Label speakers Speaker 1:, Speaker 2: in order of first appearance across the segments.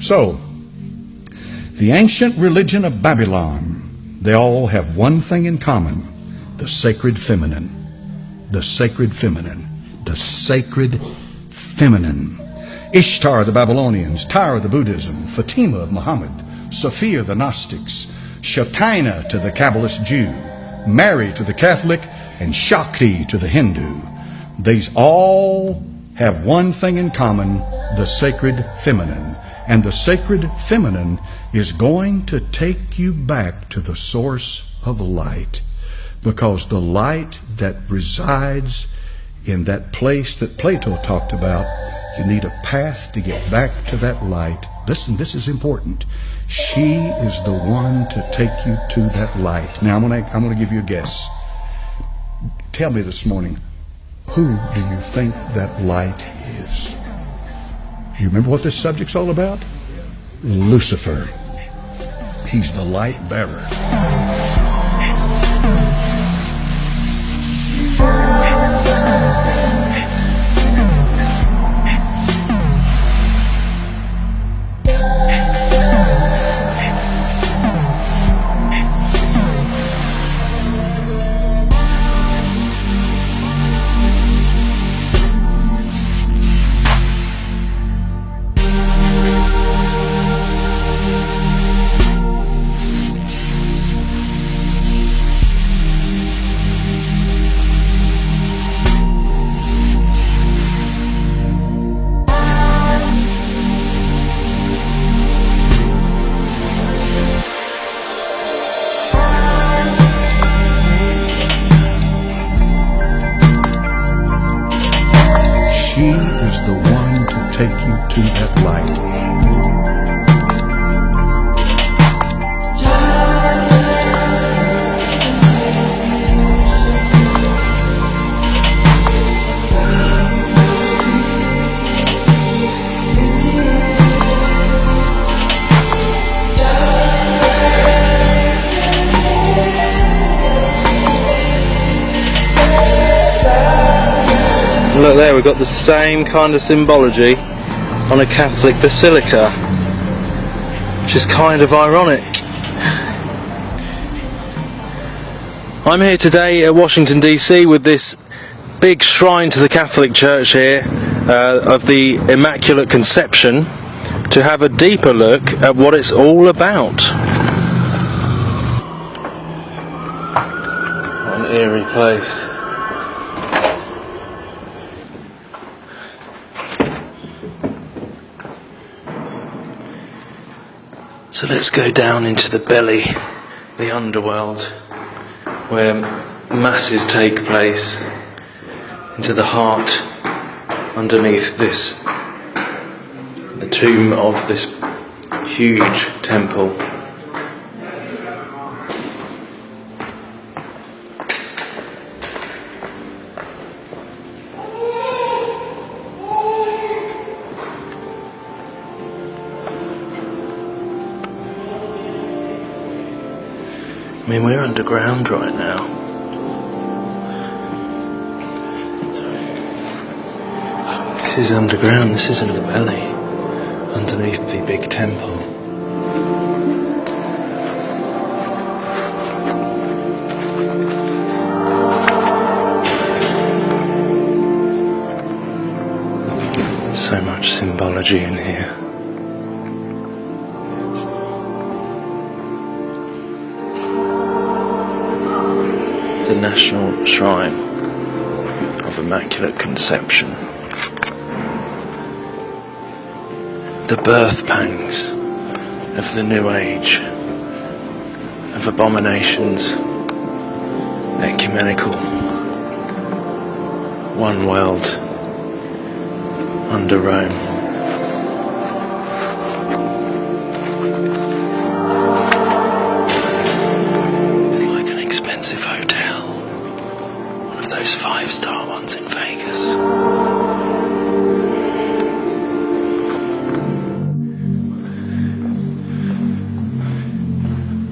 Speaker 1: So, the ancient religion of Babylon, they all have one thing in common: the sacred feminine. The sacred feminine. The sacred feminine. Ishtar the Babylonians, Tyre the Buddhism, Fatima of Muhammad, Sophia the Gnostics, Shekinah to the Kabbalist Jew, Mary to the Catholic, and Shakti to the Hindu. These all have one thing in common: the sacred feminine. And the sacred feminine is going to take you back to the source of light, because the light that resides in that place that Plato talked about, you need a path to get back to that light. Listen, this is important. She is the one to take you to that light. Now, I'm going to give you a guess. Tell me this morning, who do you think that light is? You remember what this subject's all about? Lucifer. He's the light bearer. She is the one to take you to that light.
Speaker 2: Look there, we've got the same kind of symbology on a Catholic basilica, which is kind of ironic. I'm here today at Washington DC with this big shrine to the Catholic Church here of the Immaculate Conception, to have a deeper look at what it's all about. What an eerie place. So let's go down into the belly, the underworld, where masses take place, into the heart, underneath this, the tomb of this huge temple. I mean, we're underground right now. This is underground, this isn't the belly, underneath the big temple. So much symbology in here. The National Shrine of Immaculate Conception. The birth pangs of the New Age, of abominations, ecumenical, one world under Rome. It's like an expensive hotel. One of those 5-star ones in Vegas.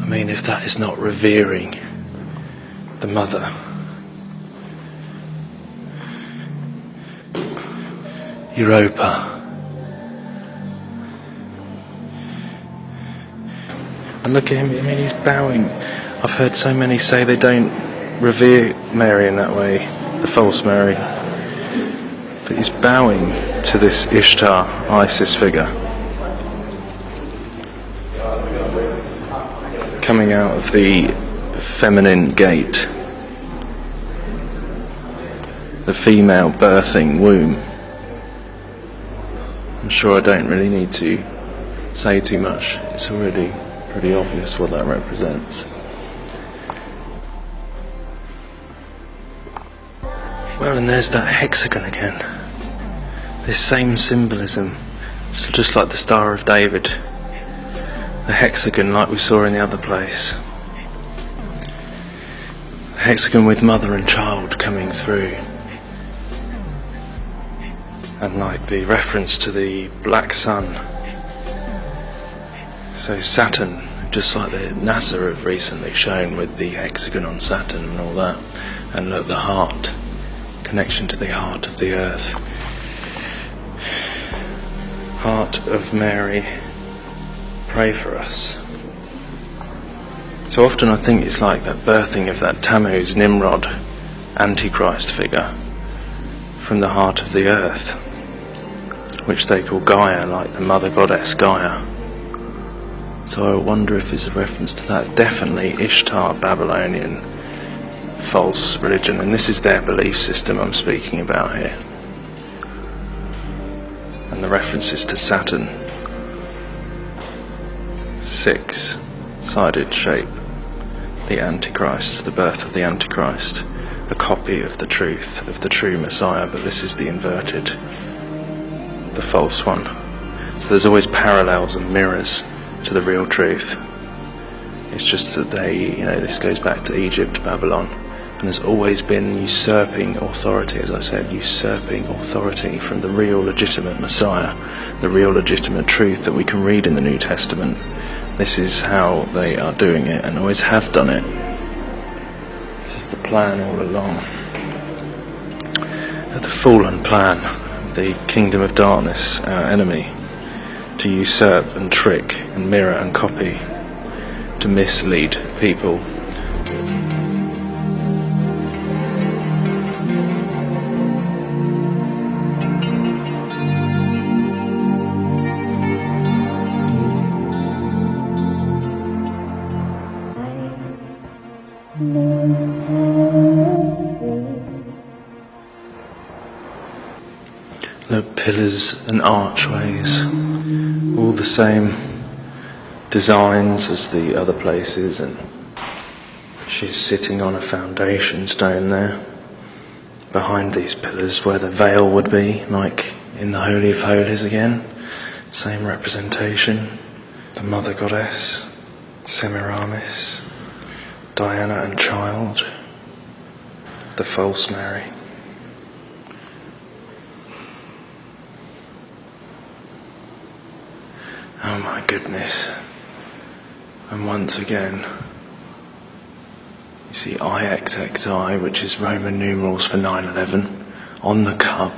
Speaker 2: I mean, if that is not revering the Mother. Europa. And look at him, I mean, he's bowing. I've heard so many say they don't revere Mary in that way, the false Mary. But he's bowing to this Ishtar, Isis figure, coming out of the feminine gate, the female birthing womb. I'm sure I don't really need to say too much. It's already pretty obvious what that represents. Well, and there's that hexagon again. This same symbolism, just like the Star of David. The hexagon like we saw in the other place. The hexagon with mother and child coming through. And like the reference to the black sun. So Saturn, just like the NASA have recently shown with the hexagon on Saturn and all that. And look, the heart, connection to the heart of the earth. Heart of Mary, pray for us. So often I think it's like that birthing of that Tammuz, Nimrod, Antichrist figure from the heart of the earth, which they call Gaia, like the mother goddess Gaia. So I wonder if it's a reference to that. Definitely Ishtar, Babylonian, false religion, and this is their belief system I'm speaking about here. And the references to Saturn, 6-sided shape, the Antichrist, the birth of the Antichrist, a copy of the truth, of the true Messiah, but this is the inverted, the false one. So there's always parallels and mirrors to the real truth. It's just that this goes back to Egypt, Babylon, and there's always been usurping authority, as I said, usurping authority from the real legitimate Messiah, the real legitimate truth that we can read in the New Testament. This is how they are doing it, and always have done it. This is the plan all along. The fallen plan, the kingdom of darkness, our enemy, to usurp and trick and mirror and copy, to mislead people. Look, pillars and archways, all the same designs as the other places, and she's sitting on a foundation stone there, behind these pillars where the veil would be, like in the Holy of Holies again, same representation, the Mother Goddess, Semiramis, Diana and Child, the false Mary. Oh my goodness. And once again, you see IXXI, which is Roman numerals for 9/11, on the cup.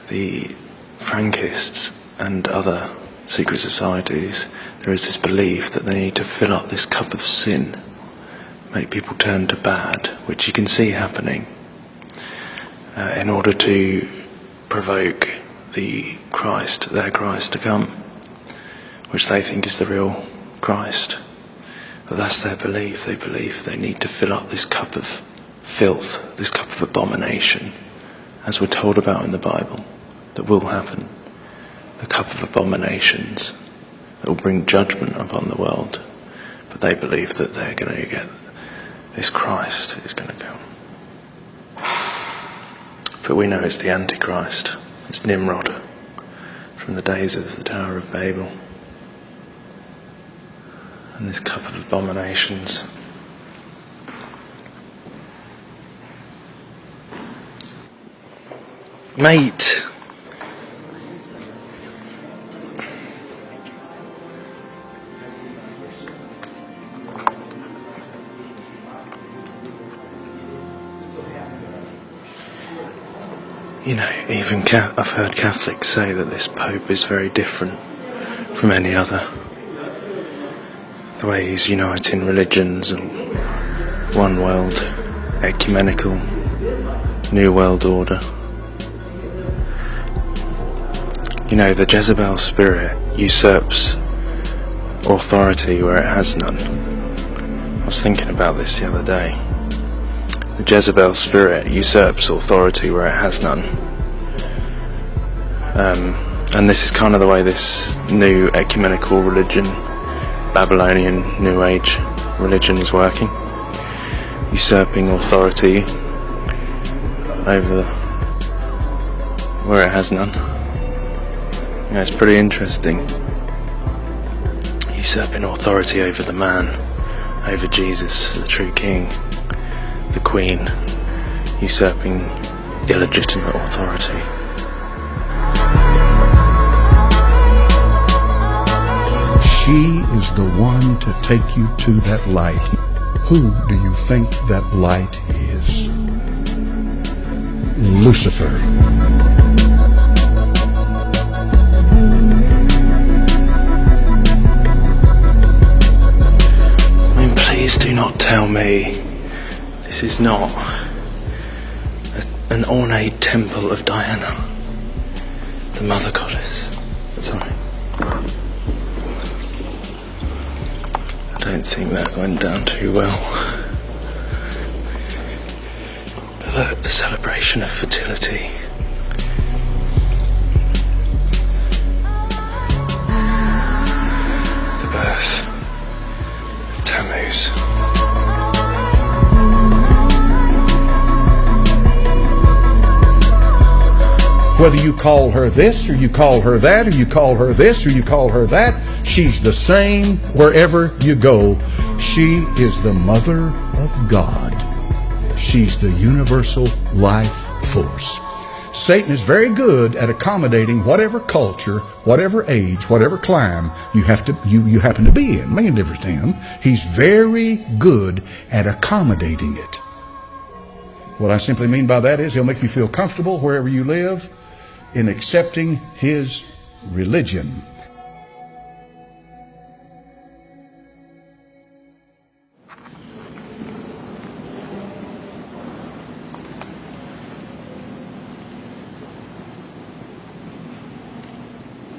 Speaker 2: The Frankists and other secret societies, there is this belief that they need to fill up this cup of sin, make people turn to bad, which you can see happening, in order to provoke their Christ to come, which they think is the real Christ. But that's their belief. They believe they need to fill up this cup of filth, this cup of abomination, as we're told about in the Bible, that will happen. The cup of abominations that will bring judgment upon the world. But they believe that they're going to get this Christ is going to come. But we know it's the Antichrist. It's Nimrod from the days of the Tower of Babel. And this cup of abominations. Mate! You know, even I've heard Catholics say that this Pope is very different from any other. The way he's uniting religions and one world, ecumenical, new world order. You know, the Jezebel spirit usurps authority where it has none. I was thinking about this the other day. The Jezebel spirit usurps authority where it has none. And this is kind of the way this new ecumenical religion, Babylonian New Age religion, is working. Usurping authority over where it has none. You know, it's pretty interesting. Usurping authority over the man, over Jesus, the true king, the queen, usurping illegitimate authority.
Speaker 1: She is the one to take you to that light. Who do you think that light is? Lucifer.
Speaker 2: I mean, please do not tell me this is not an ornate temple of Diana, the mother goddess. Sorry. I don't think that went down too well. But look, the celebration of fertility. The birth of Tammuz.
Speaker 1: Whether you call her this, or you call her that, or you call her this, or you call her that, she's the same wherever you go. She is the Mother of God. She's the universal life force. Satan is very good at accommodating whatever culture, whatever age, whatever clime you happen to be in. Make a difference to him. He's very good at accommodating it. What I simply mean by that is he'll make you feel comfortable wherever you live in accepting his religion.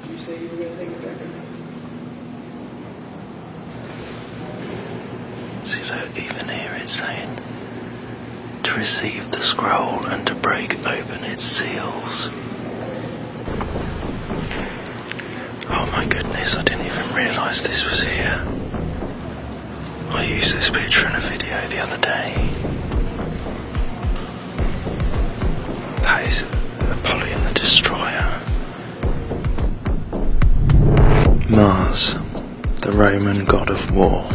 Speaker 2: Did you say you were going to take it back? See, look, even here it's saying to receive the scroll and to break open its seals. Oh my goodness, I didn't even realise this was here. I used this picture in a video the other day. That is Apollyon the Destroyer. Mars, the Roman god of war.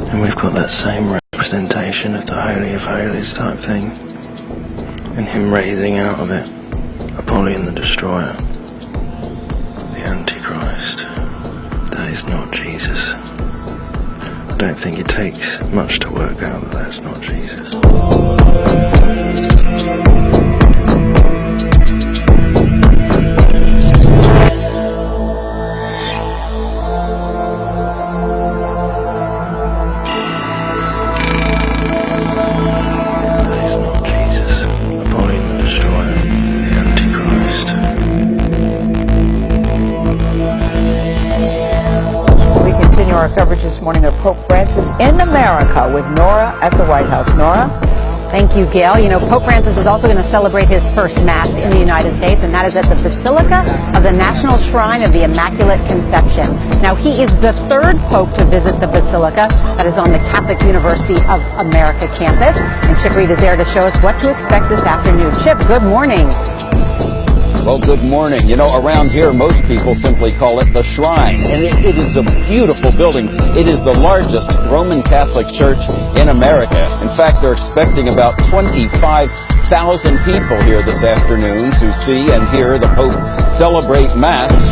Speaker 2: And we've got that same representation of the Holy of Holies type thing, and him raising out of it Apollyon the Destroyer, the Antichrist. That is not Jesus. I don't think it takes much to work out that that's not Jesus.
Speaker 3: Our coverage this morning of Pope Francis in America with Nora at the White House. Nora?
Speaker 4: Thank you, Gail. You know, Pope Francis is also going to celebrate his first Mass in the United States, and that is at the Basilica of the National Shrine of the Immaculate Conception. Now, he is the third Pope to visit the Basilica that is on the Catholic University of America campus. And Chip Reed is there to show us what to expect this afternoon. Chip, good morning.
Speaker 5: Well, good morning. You know, around here, most people simply call it the Shrine, and it is a beautiful building. It is the largest Roman Catholic church in America. In fact, they're expecting about 25,000 people here this afternoon to see and hear the Pope celebrate Mass.